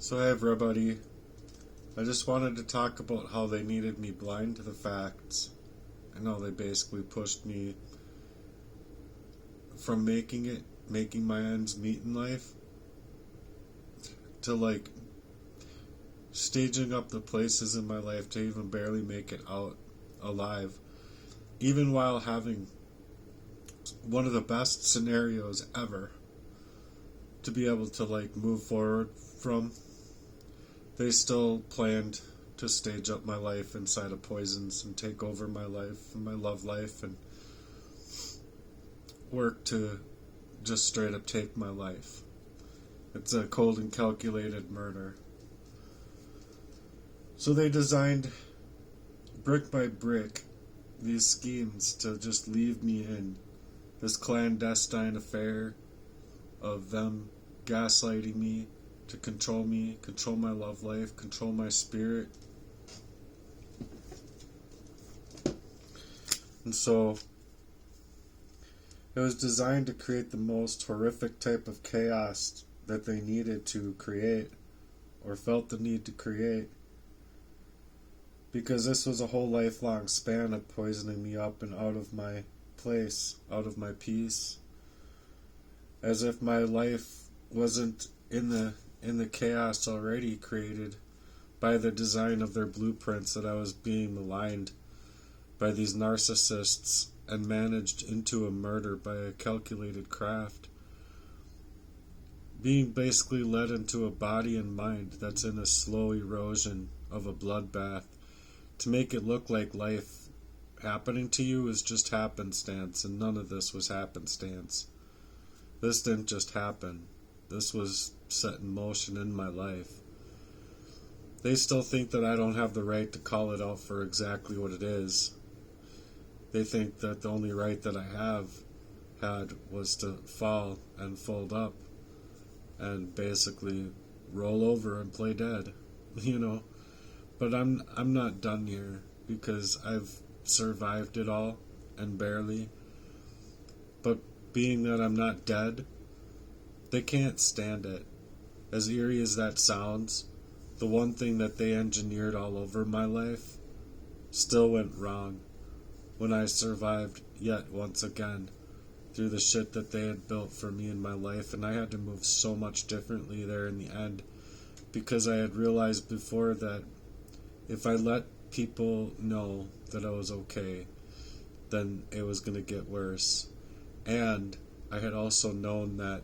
So hey everybody, I just wanted to talk about how they needed me blind to the facts and how they basically pushed me from making my ends meet in life, to like staging up the places in my life to even barely make it out alive, even while having one of the best scenarios ever to be able to like move forward from. They still planned to stage up my life inside of poisons and take over my life and my love life and work to just straight up take my life. It's a cold and calculated murder. So they designed brick by brick these schemes to just leave me in this clandestine affair of them gaslighting me, to control me, control my love life, control my spirit. And so it was designed to create the most horrific type of chaos that they needed to create, or felt the need to create, because this was a whole lifelong span of poisoning me up and out of my place, out of my peace, as if my life wasn't in the chaos already created by the design of their blueprints, that I was being maligned by these narcissists and managed into a murder by a calculated craft, being basically led into a body and mind that's in a slow erosion of a bloodbath, to make it look like life happening to you is just happenstance, and none of this was happenstance. This didn't just happen. This was set in motion in my life. They still think that I don't have the right to call it out for exactly what it is. They think that the only right that I have had was to fall and fold up and basically roll over and play dead, But I'm not done here, because I've survived it all, and barely. But being that I'm not dead, they can't stand it. As eerie as that sounds, the one thing that they engineered all over my life still went wrong when I survived yet once again through the shit that they had built for me in my life. And I had to move so much differently there in the end, because I had realized before that if I let people know that I was okay, then it was going to get worse. And I had also known that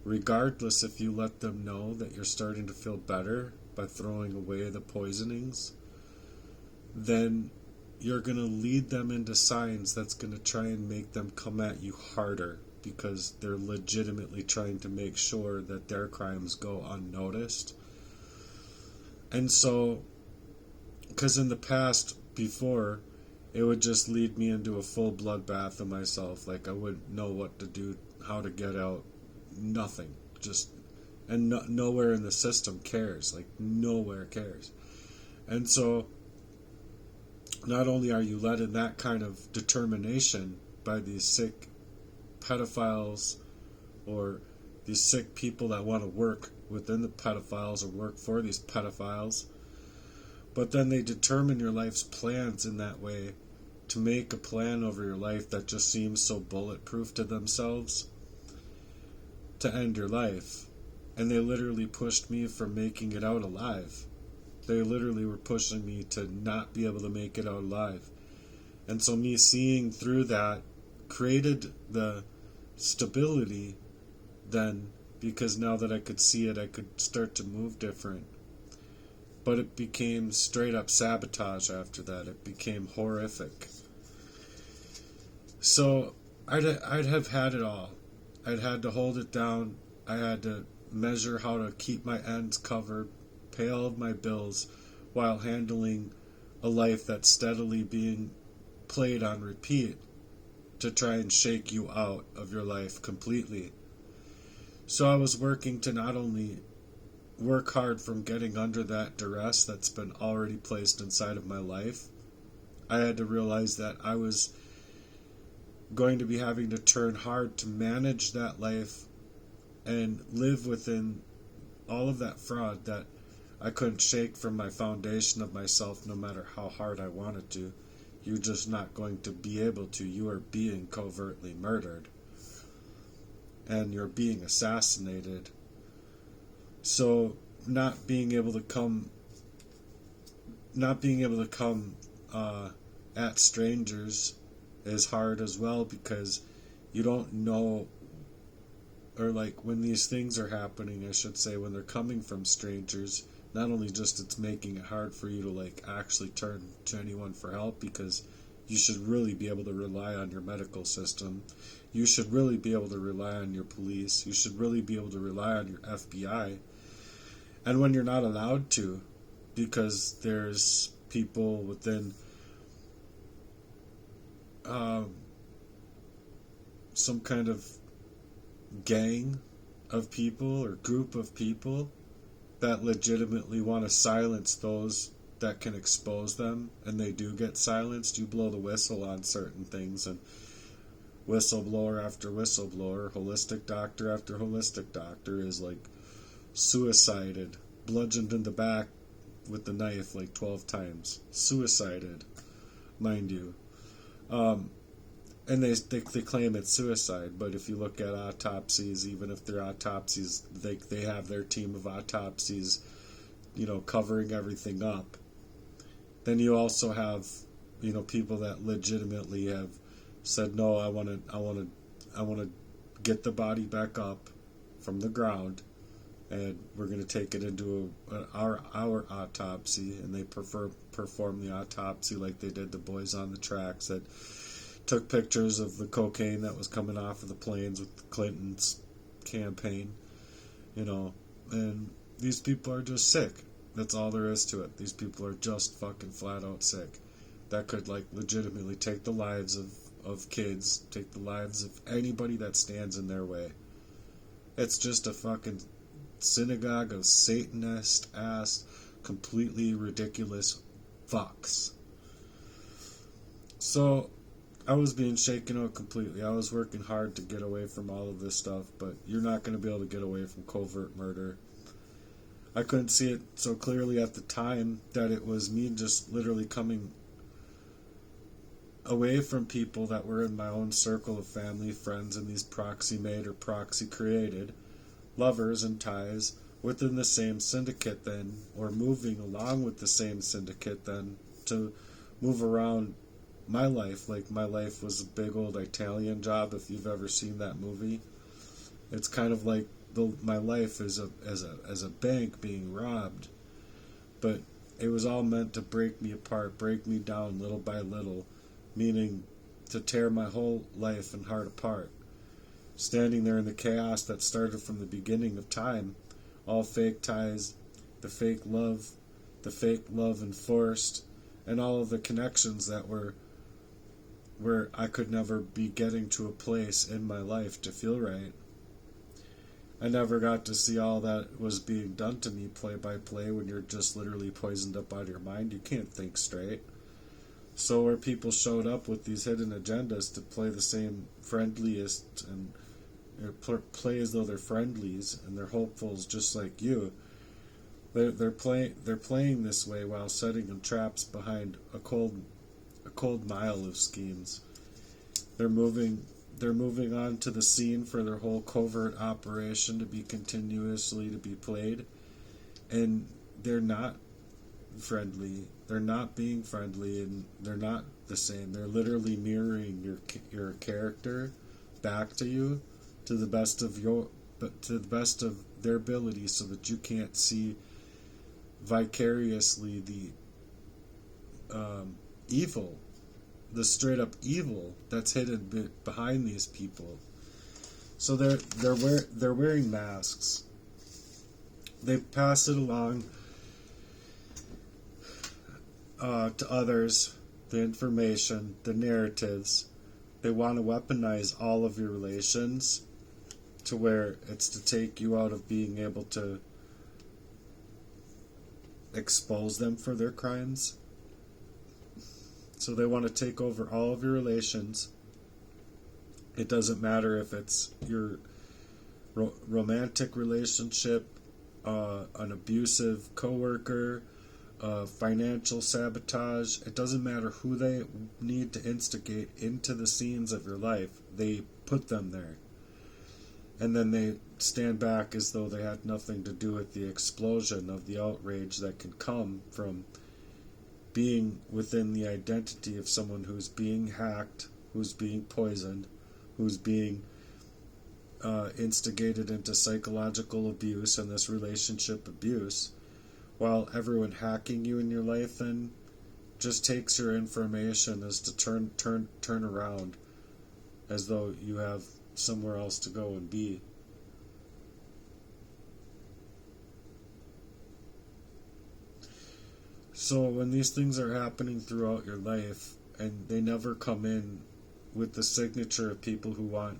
regardless if you let them know that you're starting to feel better by throwing away the poisonings, then you're going to lead them into signs that's going to try and make them come at you harder, because they're legitimately trying to make sure that their crimes go unnoticed. And so, because in the past, before, it would just lead me into a full bloodbath of myself. Like, I wouldn't know what to do, how to get out, nothing. And nowhere in the system cares. Like, nowhere cares. And so, not only are you led in that kind of determination by these sick pedophiles, or these sick people that want to work within the pedophiles or work for these pedophiles, but then they determine your life's plans in that way to make a plan over your life that just seems so bulletproof to themselves to end your life. And they literally pushed me from making it out alive. They literally were pushing me to not be able to make it out alive. And so me seeing through that created the stability then, because now that I could see it, I could start to move different. But it became straight up sabotage after that. It became horrific. So I'd have had it all. I'd had to hold it down. I had to measure how to keep my ends covered, pay all of my bills, while handling a life that's steadily being played on repeat to try and shake you out of your life completely. So I was working to not only work hard from getting under that duress that's been already placed inside of my life, I had to realize that I was going to be having to turn hard to manage that life and live within all of that fraud that I couldn't shake from my foundation of myself no matter how hard I wanted to. You're just not going to be able to. You are being covertly murdered. And you're being assassinated. So not being able to come at strangers is hard as well, because you don't know, or like when these things are happening, I should say, when they're coming from strangers, not only just it's making it hard for you to like actually turn to anyone for help, because you should really be able to rely on your medical system. You should really be able to rely on your police. You should really be able to rely on your FBI. And when you're not allowed to, because there's people within some kind of gang of people or group of people that legitimately want to silence those that can expose them, and they do get silenced. You blow the whistle on certain things, and whistleblower after whistleblower, holistic doctor after holistic doctor is like suicided, bludgeoned in the back with the knife like 12 times. Suicided, mind you. And they claim it's suicide, but if you look at autopsies, even if they're autopsies, they have their team of autopsies, covering everything up. Then you also have, people that legitimately have said, no, I want to get the body back up from the ground, and we're going to take it into our autopsy, and they perform the autopsy like they did the boys on the tracks that took pictures of the cocaine that was coming off of the planes with Clinton's campaign, and these people are just sick. That's all there is to it. These people are just fucking flat out sick. That could like legitimately take the lives of kids, take the lives of anybody that stands in their way. It's just a fucking synagogue of Satanist ass, completely ridiculous fucks. So I was being shaken out completely. I was working hard to get away from all of this stuff, but you're not going to be able to get away from covert murder. I couldn't see it so clearly at the time that it was me just literally coming away from people that were in my own circle of family, friends, and these proxy made or proxy created lovers and ties within the same syndicate then, or moving along with the same syndicate then, to move around my life like my life was a big old Italian job. If you've ever seen that movie, it's kind of like my life as a bank being robbed, but it was all meant to break me apart, break me down little by little, meaning to tear my whole life and heart apart. Standing there in the chaos that started from the beginning of time, all fake ties, the fake love enforced, and all of the connections that were where I could never be getting to a place in my life to feel right. I never got to see all that was being done to me play by play. When you're just literally poisoned up out of your mind, you can't think straight. So where people showed up with these hidden agendas to play the same friendliest and play as though they're friendlies and they're hopefuls just like you, they're playing this way while setting them traps behind a cold mile of schemes. They're moving on to the scene for their whole covert operation to be continuously to be played, and they're not friendly. They're not being friendly, and they're not the same. They're literally mirroring your character back to you to the best of their ability, so that you can't see vicariously the evil, the straight up evil that's hidden behind these people. So they're wearing masks. They pass it along to others, the information, the narratives. They want to weaponize all of your relations to where it's to take you out of being able to expose them for their crimes. So they want to take over all of your relations. It doesn't matter if it's your romantic relationship, an abusive coworker, financial sabotage. It doesn't matter who they need to instigate into the scenes of your life. They put them there. And then they stand back as though they had nothing to do with the explosion of the outrage that can come from being within the identity of someone who's being hacked, who's being poisoned, who's being instigated into psychological abuse and this relationship abuse, while everyone hacking you in your life then just takes your information as to turn around as though you have somewhere else to go and be. So when these things are happening throughout your life and they never come in with the signature of people who want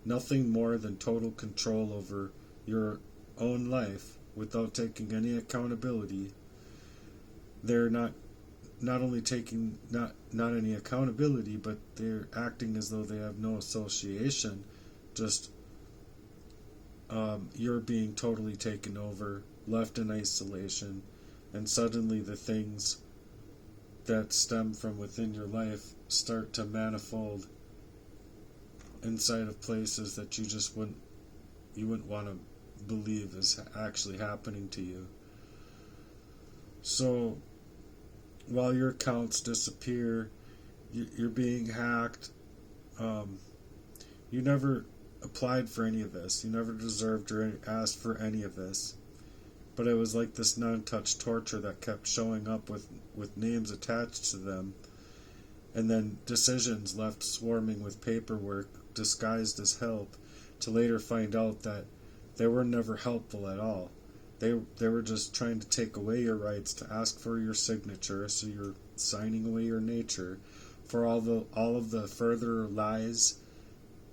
nothing more than total control over your own life without taking any accountability, they're not only taking not any accountability, but they're acting as though they have no association. Just you're being totally taken over, left in isolation, and suddenly the things that stem from within your life start to manifold inside of places that you just wouldn't want to believe is actually happening to you. So while your accounts disappear, you're being hacked. You never applied for any of this. You never deserved or asked for any of this. But it was like this non-touch torture that kept showing up with names attached to them, and then decisions left swarming with paperwork disguised as help, to later find out that they were never helpful at all. They were just trying to take away your rights, to ask for your signature, so you're signing away your nature, for all of the further lies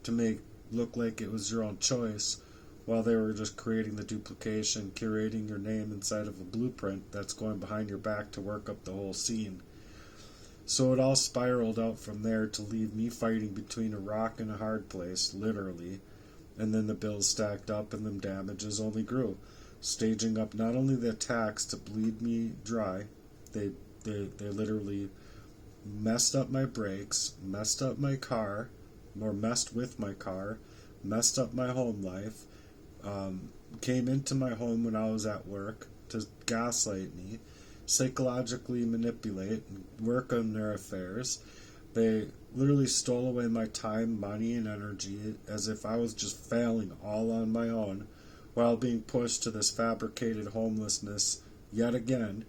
to make look like it was your own choice, while they were just creating the duplication, curating your name inside of a blueprint that's going behind your back to work up the whole scene. So it all spiraled out from there to leave me fighting between a rock and a hard place, literally, and then the bills stacked up and the damages only grew, staging up not only the attacks to bleed me dry, they literally messed up my brakes, messed up my car, or messed with my car, messed up my home life, came into my home when I was at work to gaslight me, psychologically manipulate, and work on their affairs. They literally stole away my time, money, and energy as if I was just failing all on my own, while being pushed to this fabricated homelessness yet again,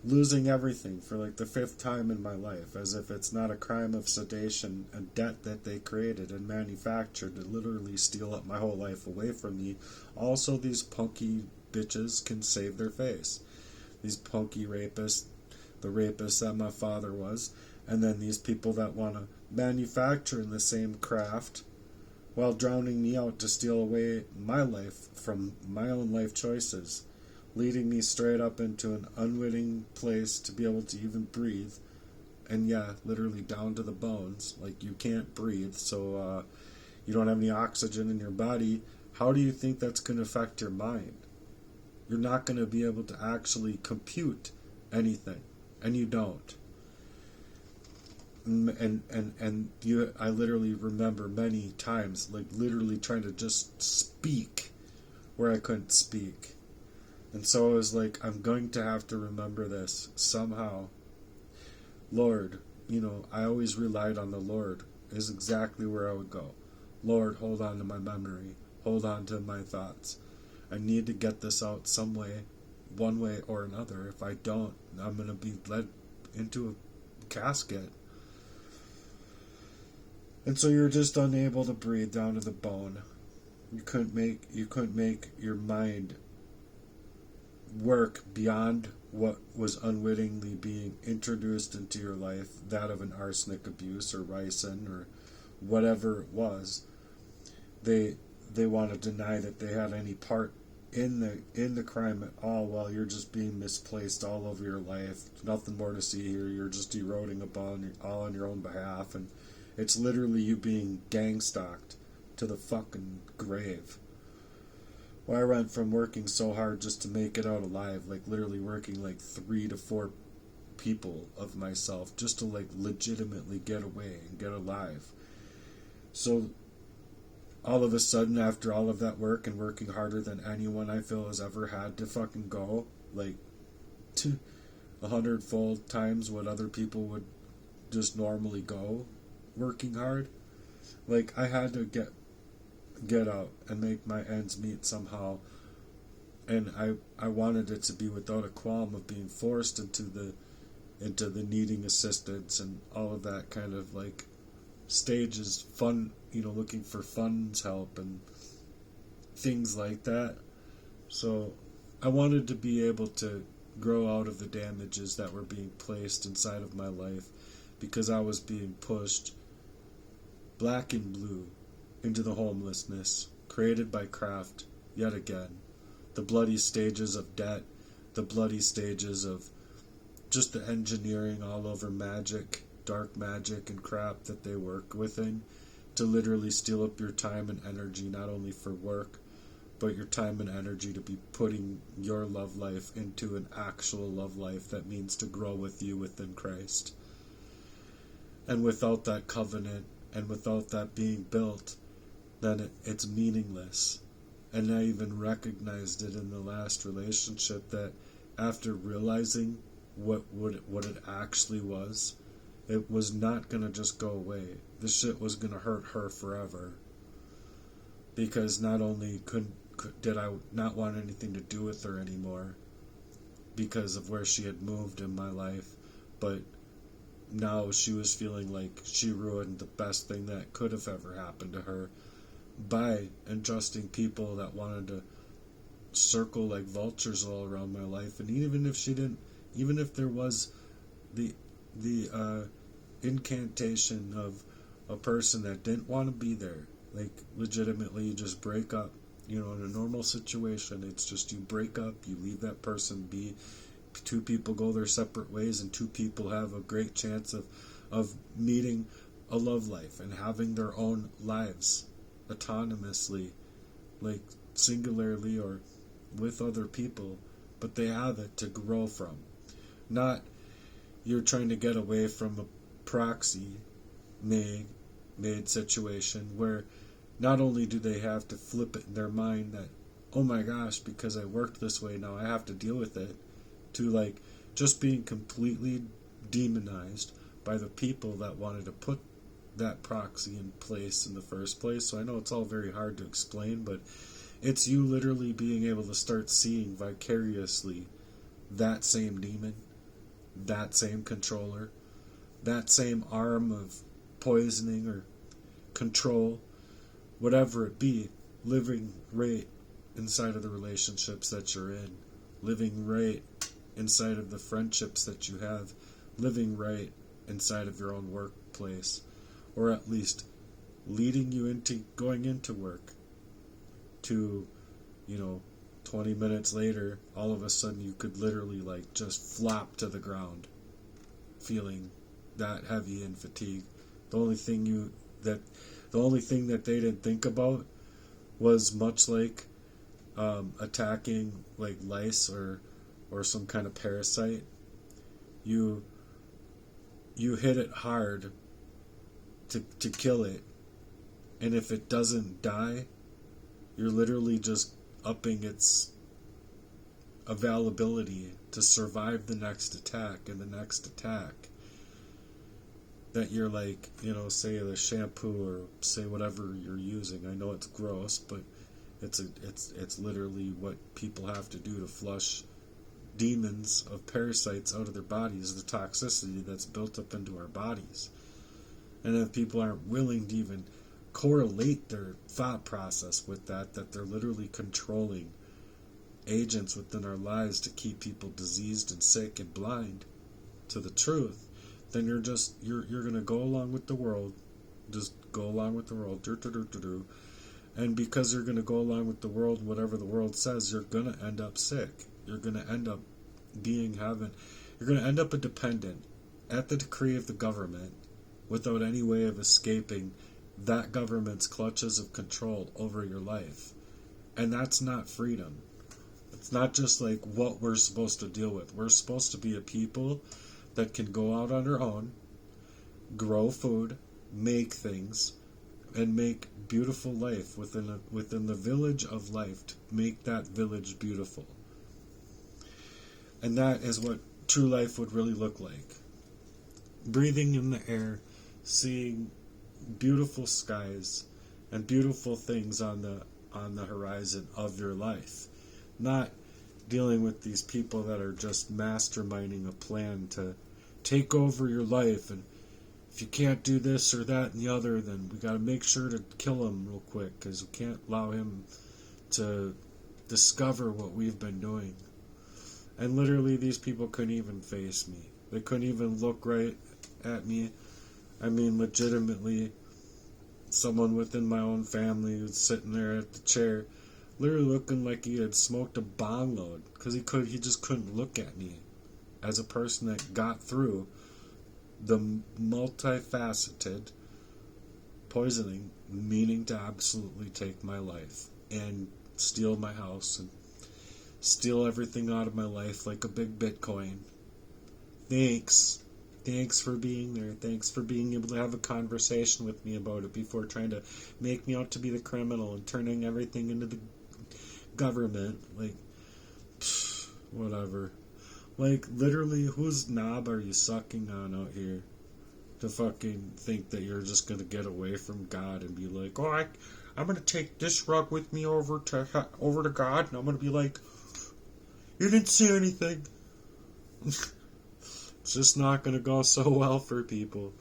losing everything for like the 5th time in my life, as if it's not a crime of sedation, a debt that they created and manufactured to literally steal up my whole life away from me. Also, these punky bitches can save their face. These punky rapists, the rapists that my father was, and then these people that want to manufacture in the same craft while drowning me out to steal away my life from my own life choices, leading me straight up into an unwitting place to be able to even breathe. And yeah, literally down to the bones. Like, you can't breathe, so you don't have any oxygen in your body. How do you think that's going to affect your mind? You're not going to be able to actually compute anything, and you don't. And I literally remember many times, like, literally trying to just speak where I couldn't speak. And so I was like, I'm going to have to remember this somehow. Lord, I always relied on the Lord, is exactly where I would go. Lord, hold on to my memory. Hold on to my thoughts. I need to get this out some way, one way or another. If I don't, I'm going to be led into a casket. And so you're just unable to breathe down to the bone. You couldn't make your mind work beyond what was unwittingly being introduced into your life, that of an arsenic abuse or ricin or whatever it was. They want to deny that they had any part in the crime at all, while you're just being misplaced all over your life. Nothing more to see here. You're just eroding all on your own behalf, and it's literally you being gang stalked to the fucking grave. where I went from working so hard just to make it out alive, like literally working like 3 to 4 people of myself just to like legitimately get away and get alive. So all of a sudden, after all of that work and working harder than anyone I feel has ever had to fucking go, like 100-fold times what other people would just normally go working hard, like I had to get out and make my ends meet somehow. And I wanted it to be without a qualm of being forced into the needing assistance and all of that kind of like stages, fun, looking for funds help and things like that. So I wanted to be able to grow out of the damages that were being placed inside of my life, because I was being pushed black and blue into the homelessness created by craft yet again. The bloody stages of debt, the bloody stages of just the engineering all over magic, dark magic and crap that they work within to literally steal up your time and energy, not only for work, but your time and energy to be putting your love life into an actual love life that means to grow with you within Christ. And without that covenant and without that being built, then it's meaningless. And I even recognized it in the last relationship, that after realizing what it actually was, it was not going to just go away. This shit was going to hurt her forever. Because not only did I not want anything to do with her anymore because of where she had moved in my life, but now she was feeling like she ruined the best thing that could have ever happened to her by entrusting people that wanted to circle like vultures all around my life. And even if there was the incantation of a person that didn't want to be there, like legitimately you just break up, in a normal situation, it's just you break up, you leave that person be, 2 people go their separate ways, and 2 people have a great chance of meeting a love life and having their own lives autonomously, like singularly or with other people, but they have it to grow from. Not you're trying to get away from a proxy made situation where not only do they have to flip it in their mind that, oh my gosh, because I worked this way, now I have to deal with it, to like just being completely demonized by the people that wanted to put that proxy in place in the first place. So I know it's all very hard to explain, but it's you literally being able to start seeing vicariously that same demon, that same controller, that same arm of poisoning or control, whatever it be, living right inside of the relationships that you're in, living right inside of the friendships that you have, living right inside of your own workplace, or at least leading you into going into work to, 20 minutes later, all of a sudden you could literally like just flop to the ground feeling that heavy and fatigued. The only thing that they didn't think about was, much like attacking like lice or some kind of parasite, you hit it hard to kill it, and if it doesn't die, you're literally just upping its availability to survive the next attack and the next attack. That you're like, say the shampoo or say whatever you're using. I know it's gross, but it's literally what people have to do to flush demons of parasites out of their bodies, the toxicity that's built up into our bodies. And if people aren't willing to even correlate their thought process with that they're literally controlling agents within our lives to keep people diseased and sick and blind to the truth, then you're gonna go along with the world, just go along with the world, and because you're gonna go along with the world, whatever the world says, you're gonna end up sick. You're gonna end up you're gonna end up a dependent at the decree of the government without any way of escaping that government's clutches of control over your life. And that's not freedom. It's not just like what we're supposed to deal with. We're supposed to be a people that can go out on our own, grow food, make things, and make beautiful life within the village of life, to make that village beautiful. And that is what true life would really look like. Breathing in the air, seeing beautiful skies and beautiful things on the horizon of your life. Not dealing with these people that are just masterminding a plan to take over your life, and if you can't do this or that and the other, then we got to make sure to kill him real quick, because we can't allow him to discover what we've been doing. And literally, these people couldn't even face me. They couldn't even look right at me. I mean, legitimately, someone within my own family was sitting there at the chair, literally looking like he had smoked a bong load, because he just couldn't look at me as a person that got through the multifaceted poisoning, meaning to absolutely take my life and steal my house and steal everything out of my life like a big Bitcoin. Thanks for being there. Thanks for being able to have a conversation with me about it before trying to make me out to be the criminal and turning everything into the government. Like, whatever. Like, literally, whose knob are you sucking on out here to fucking think that you're just going to get away from God and be like, oh, I'm going to take this rug with me over to God, and I'm going to be like, you didn't say anything. It's just not going to go so well for people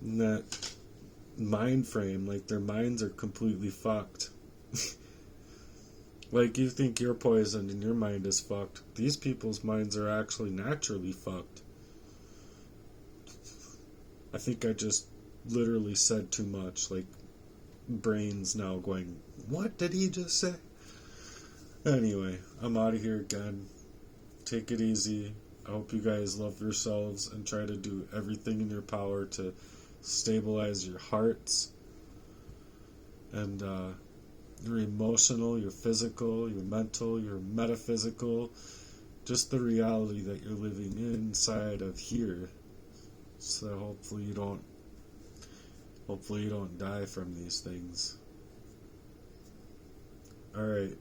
in that mind frame. Like, their minds are completely fucked. Like, you think you're poisoned and your mind is fucked. These people's minds are actually naturally fucked. I think I just literally said too much. Like, brain's now going, what did he just say? Anyway, I'm out of here again. Take it easy. I hope you guys love yourselves and try to do everything in your power to stabilize your hearts and your emotional, your physical, your mental, your metaphysical, just the reality that you're living inside of here. So hopefully you don't die from these things. Alright.